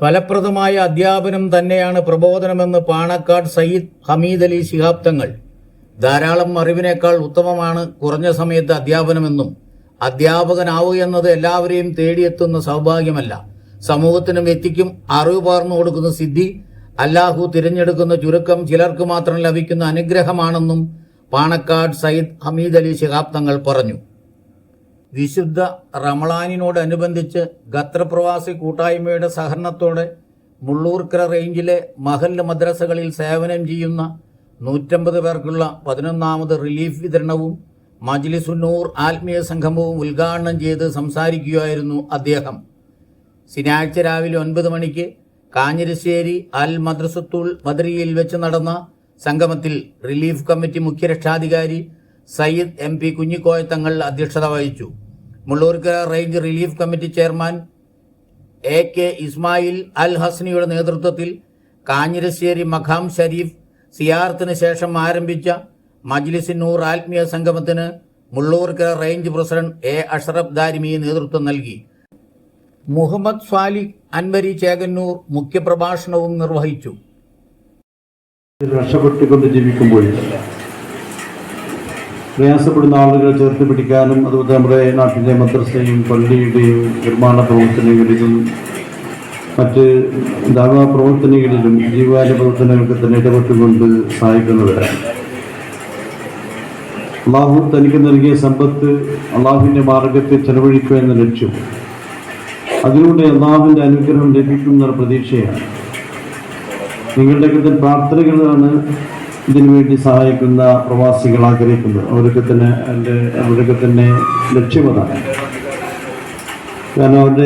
ഫലപ്രദമായ അധ്യാപനം തന്നെയാണ് പ്രബോധനമെന്ന് പാണക്കാട് സയ്യിദ് ഹമീദ് അലി ശിഹാബ് തങ്ങൾ. ധാരാളം അറിവിനേക്കാൾ ഉത്തമമാണ് കുറഞ്ഞ സമയത്ത് അധ്യാപനമെന്നും അധ്യാപകനാവുക എന്നത് എല്ലാവരെയും തേടിയെത്തുന്ന സൗഭാഗ്യമല്ല, സമൂഹത്തിനും വ്യക്തിക്കും അറിവ് പകർന്നു കൊടുക്കുന്ന സിദ്ധി അല്ലാഹു തിരഞ്ഞെടുക്കുന്ന ചുരുക്കം ചിലർക്ക് മാത്രം ലഭിക്കുന്ന അനുഗ്രഹമാണെന്നും പാണക്കാട് സയ്യിദ് ഹമീദ് അലി ശിഹാബ് തങ്ങൾ പറഞ്ഞു. വിശുദ്ധ റമളാനിനോടനുബന്ധിച്ച് ഖത്തർ പ്രവാസി കൂട്ടായ്മയുടെ സഹകരണത്തോടെ മുള്ളൂർക്കര റേഞ്ചിലെ മഹല്ല് മദ്രസകളിൽ സേവനം ചെയ്യുന്ന 150 പേർക്കുള്ള 11ാമത് റിലീഫ് വിതരണവും മജ്ലിസുന്നൂർ ആത്മീയ സംഗമവും ഉദ്ഘാടനം ചെയ്ത് സംസാരിക്കുകയായിരുന്നു അദ്ദേഹം. ശനിയാഴ്ച രാവിലെ 9 മണിക്ക് കാഞ്ഞിരശ്ശേരി അൽ മദ്രസത്തുൽ മദ്രിയയിൽ വെച്ച് നടന്ന സംഗമത്തിൽ റിലീഫ് കമ്മിറ്റി മുഖ്യ രക്ഷാധികാരി സയ്യിദ് MP കുഞ്ഞിക്കോയ തങ്ങൾ അധ്യക്ഷത വഹിച്ചു. Mullurkara range relief committee chairman AK Ismail Al ഹസ്നിയുടെ നേതൃത്വത്തിൽ കാഞ്ഞിരശ്ശേരി മഖാം ഷരീഫ് സിയാറത്തിന് ശേഷം ആരംഭിച്ച മജ്ലിസുന്നൂർ ആത്മീയ സംഗമത്തിന് Mullurkara range president A Ashraf Darimi നേതൃത്വം നൽകി. മുഹമ്മദ് സ്വാലിഹ് അൻവരി ചേകന്നൂർ മുഖ്യപ്രഭാഷണവും നിർവഹിച്ചു. രക്ഷപ്പെട്ടുകൊണ്ട് ജീവിക്കുമ്പോൾ പ്രയാസപ്പെടുന്ന ആളുകളെ ചേർത്ത് പിടിക്കാനും അതുപോലെ നമ്മുടെ നാട്ടിലെ മദ്രസയും പള്ളിയുടെയും നിർമ്മാണ പ്രവർത്തനങ്ങളിലും മറ്റ് ദഅവാ പ്രവർത്തനങ്ങളിലും ജീവാല പ്രവർത്തനങ്ങൾക്ക് തന്നെ ഇടപെട്ടുകൊണ്ട് സഹായിക്കുന്നവരാണ്. അള്ളാഹു തനിക്ക് നൽകിയ സമ്പത്ത് അള്ളാഹുവിൻ്റെ മാർഗത്തിൽ ചെലവഴിക്കുക എന്ന ലക്ഷ്യം, അതിലൂടെ അള്ളാഹുവിൻ്റെ അനുഗ്രഹം ലഭിക്കുന്ന പ്രതീക്ഷയാണ്. നിങ്ങളുടെയൊക്കെ പ്രാർത്ഥനകളാണ് ഇതിനു വേണ്ടി സഹായിക്കുന്ന പ്രവാസികൾ ആഗ്രഹിക്കുന്നത്. അവരൊക്കെ തന്നെ ലക്ഷ്യമതാണ്. കാരണം അവരുടെ